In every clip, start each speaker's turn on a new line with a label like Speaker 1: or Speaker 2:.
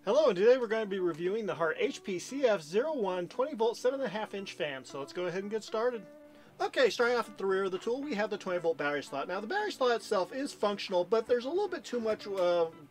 Speaker 1: Hello, and today we're going to be reviewing the Hart hpcf01 20-volt 7.5-inch fan. So let's go ahead and get started. Okay, starting off at the rear of the tool, we have the 20-volt battery slot. Now, the battery slot itself is functional, but there's a little bit too much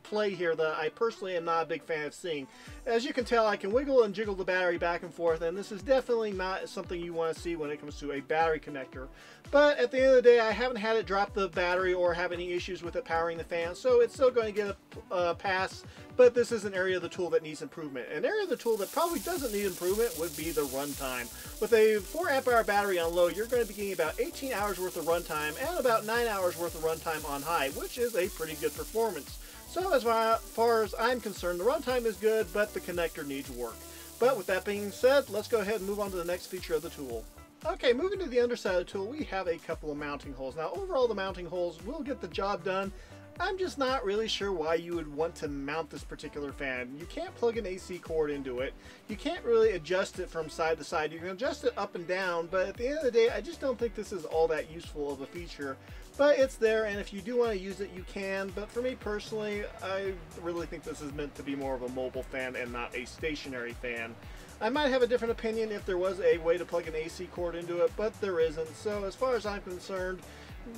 Speaker 1: play here that I personally am not a big fan of seeing. As you can tell, I can wiggle and jiggle the battery back and forth, and this is definitely not something you want to see when it comes to a battery connector. But at the end of the day, I haven't had it drop the battery or have any issues with it powering the fan, so it's still going to get a pass. But this is an area of the tool that needs improvement. An area of the tool that probably doesn't need improvement would be the runtime. With a 4 amp hour battery on low, you're going to be getting about 18 hours worth of runtime and about 9 hours worth of runtime on high, which is a pretty good performance. So as far as I'm concerned, the runtime is good, but the connector needs work. But with that being said, let's go ahead and move on to the next feature of the tool. Okay, moving to the underside of the tool, we have a couple of mounting holes. Now, overall, the mounting holes will get the job done. I'm just not really sure why you would want to mount this particular fan. You can't plug an AC cord into it. You can't really adjust it from side to side. You can adjust it up and down, but at the end of the day, I just don't think this is all that useful of a feature. But it's there, and if you do want to use it, you can. But for me personally, I really think this is meant to be more of a mobile fan and not a stationary fan. I might have a different opinion if there was a way to plug an AC cord into it, but there isn't. So as far as I'm concerned,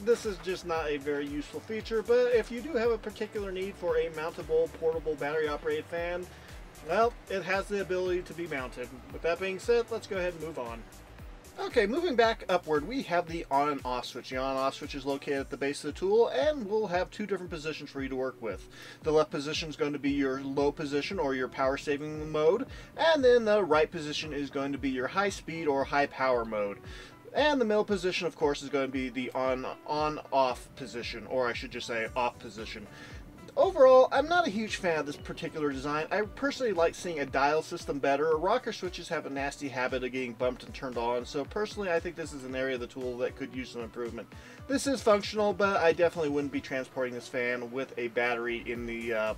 Speaker 1: this is just not a very useful feature. But if you do have a particular need for a mountable, portable, battery-operated fan, well, it has the ability to be mounted. With that being said, let's go ahead and move on. Okay, moving back upward, we have the on and off switch. The on and off switch is located at the base of the tool, and we'll have two different positions for you to work with. The left position is going to be your low position or your power saving mode, and then the right position is going to be your high speed or high power mode. And the middle position, of course, is going to be the on-off position, or I should just say off position. Overall, I'm not a huge fan of this particular design. I personally like seeing a dial system better. Rocker switches have a nasty habit of getting bumped and turned on, so personally I think this is an area of the tool that could use some improvement. This is functional, but I definitely wouldn't be transporting this fan with a battery in the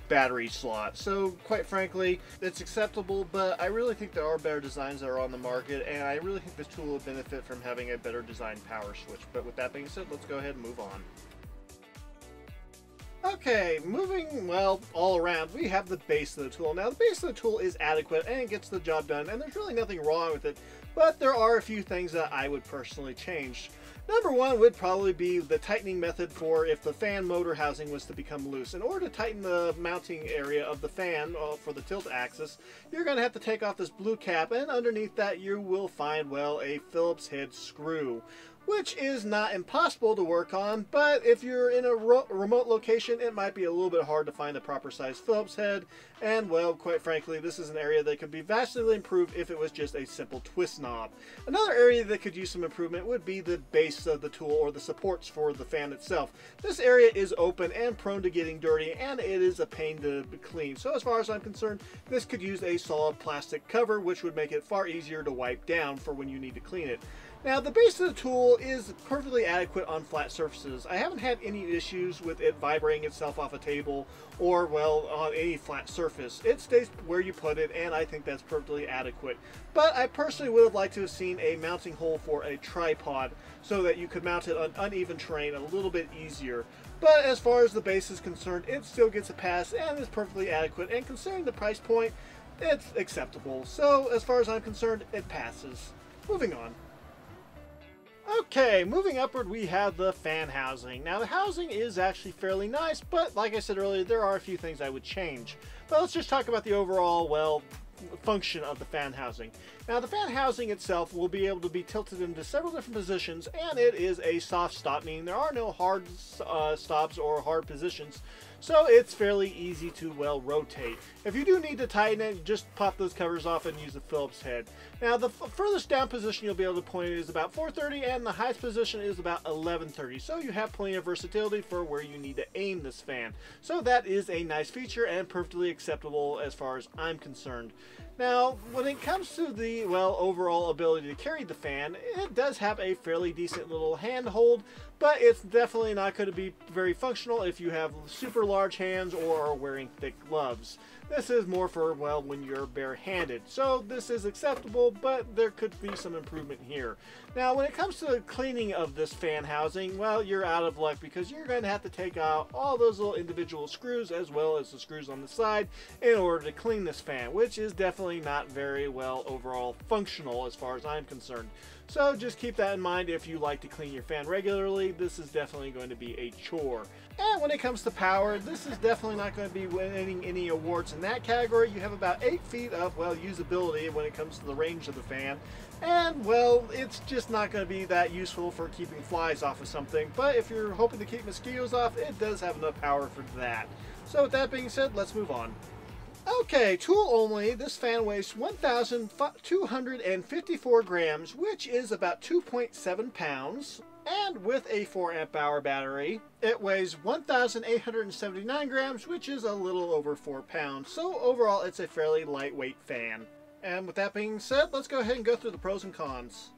Speaker 1: battery slot. So quite frankly, it's acceptable, but I really think there are better designs that are on the market, and I really think this tool would benefit from having a better designed power switch. But with that being said, let's go ahead and move on. Okay, moving, well, all around, we have the base of the tool. Now, the base of the tool is adequate and it gets the job done, and there's really nothing wrong with it, but there are a few things that I would personally change. Number one would probably be the tightening method for if the fan motor housing was to become loose. In order to tighten the mounting area of the fan for the tilt axis, you're going to have to take off this blue cap, and underneath that you will find, well, a Phillips head screw, which is not impossible to work on, but if you're in a remote location, it might be a little bit hard to find the proper size Phillips head, and well, quite frankly, this is an area that could be vastly improved if it was just a simple twist knob. Another area that could use some improvement would be the base of the tool or the supports for the fan itself. This area is open and prone to getting dirty, and it is a pain to clean. So as far as I'm concerned, this could use a solid plastic cover, which would make it far easier to wipe down for when you need to clean it. Now, the base of the tool is perfectly adequate on flat surfaces. I haven't had any issues with it vibrating itself off a table or, well, on any flat surface. It stays where you put it, and I think that's perfectly adequate. But I personally would have liked to have seen a mounting hole for a tripod so that you could mount it on uneven terrain a little bit easier. But as far as the base is concerned, it still gets a pass and is perfectly adequate, and considering the price point, it's acceptable. So as far as I'm concerned, it passes. Moving on. Okay, moving upward, we have the fan housing. Now, the housing is actually fairly nice, but like I said earlier, there are a few things I would change. But let's just talk about the overall, well, function of the fan housing. Now, the fan housing itself will be able to be tilted into several different positions, and it is a soft stop, meaning there are no hard stops or hard positions. So it's fairly easy to, well, rotate. If you do need to tighten it, just pop those covers off and use the Phillips head. Now, the furthest down position you'll be able to point it is about 430, and the highest position is about 1130. So you have plenty of versatility for where you need to aim this fan. So that is a nice feature and perfectly acceptable as far as I'm concerned. Now, when it comes to the, well, overall ability to carry the fan, it does have a fairly decent little handhold, but it's definitely not going to be very functional if you have super large hands or are wearing thick gloves. This is more for, well, when you're barehanded. So this is acceptable, but there could be some improvement here. Now, when it comes to the cleaning of this fan housing, well, you're out of luck because you're going to have to take out all those little individual screws as well as the screws on the side in order to clean this fan, which is definitely not very well overall functional as far as I'm concerned. So just keep that in mind if you like to clean your fan regularly. This is definitely going to be a chore. And when it comes to power, this is definitely not going to be winning any awards in that category. You have about 8 feet of, well, usability when it comes to the range of the fan. And, well, it's just not going to be that useful for keeping flies off of something. But if you're hoping to keep mosquitoes off, it does have enough power for that. So with that being said, let's move on. Okay, tool only, this fan weighs 1,254 grams, which is about 2.7 pounds. And with a 4 amp hour battery, it weighs 1,879 grams, which is a little over 4 pounds. So overall, it's a fairly lightweight fan. And with that being said, let's go ahead and go through the pros and cons.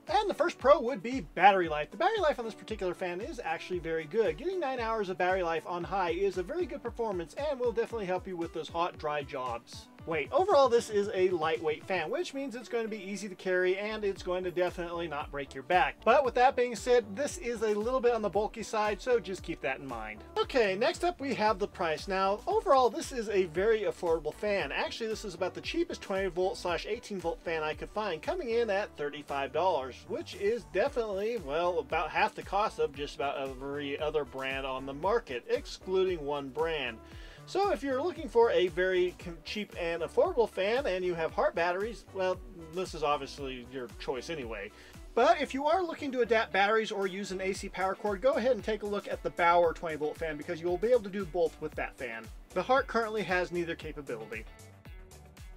Speaker 1: And the first pro would be battery life. The battery life on this particular fan is actually very good. Getting 9 hours of battery life on high is a very good performance and will definitely help you with those hot, dry jobs. Overall this is a lightweight fan, which means it's going to be easy to carry and it's going to definitely not break your back. But with that being said, this is a little bit on the bulky side, so just keep that in mind. Okay, next up we have the price. Now, overall this is a very affordable fan. Actually, this is about the cheapest 20 volt / 18 volt fan I could find, coming in at $35, which is definitely, well, about half the cost of just about every other brand on the market, excluding one brand. So if you're looking for a very cheap and affordable fan and you have Hart batteries, well, this is obviously your choice anyway. But if you are looking to adapt batteries or use an AC power cord, go ahead and take a look at the Bauer 20 volt fan because you will be able to do both with that fan. The Hart currently has neither capability.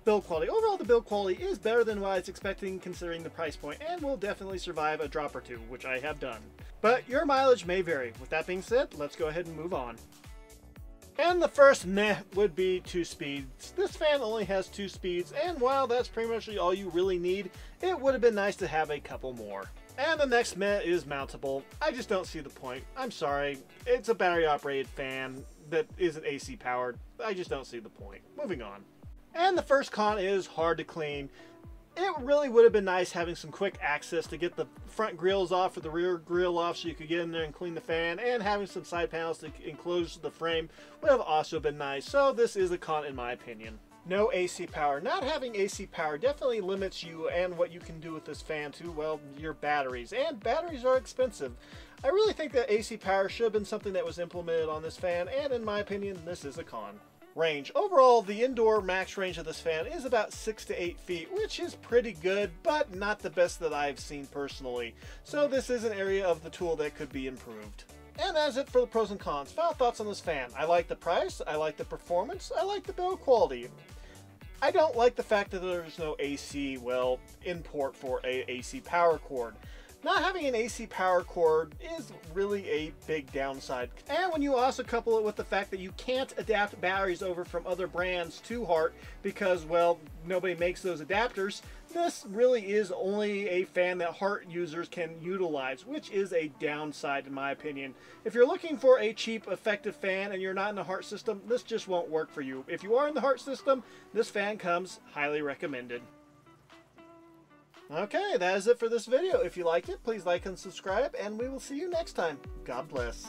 Speaker 1: Build quality. Overall, the build quality is better than what I was expecting considering the price point and will definitely survive a drop or two, which I have done. But your mileage may vary. With that being said, let's go ahead and move on. And the first meh would be 2 speeds. This fan only has 2 speeds, and while that's pretty much all you really need, it would have been nice to have a couple more. And the next meh is mountable. I just don't see the point. I'm sorry. It's a battery operated fan that isn't AC powered. I just don't see the point. Moving on. And the first con is hard to clean. It really would have been nice having some quick access to get the front grills off or the rear grill off so you could get in there and clean the fan, and having some side panels to enclose the frame would have also been nice. So this is a con in my opinion. No AC power. Not having AC power definitely limits you and what you can do with this fan to, well, your batteries. And batteries are expensive. I really think that AC power should have been something that was implemented on this fan, and in my opinion, this is a con. Range. Overall, the indoor max range of this fan is about 6 to 8 feet, which is pretty good, but not the best that I've seen personally. So this is an area of the tool that could be improved. And that's it for the pros and cons. Final thoughts on this fan. I like the price, I like the performance, I like the build quality. I don't like the fact that there's no AC, well, import for a AC power cord. Not having an AC power cord is really a big downside. And when you also couple it with the fact that you can't adapt batteries over from other brands to Hart because, well, nobody makes those adapters, this really is only a fan that Hart users can utilize, which is a downside in my opinion. If you're looking for a cheap, effective fan and you're not in the Hart system, this just won't work for you. If you are in the Hart system, this fan comes highly recommended. Okay, that is it for this video. If you liked it, please like and subscribe, and we will see you next time. God bless.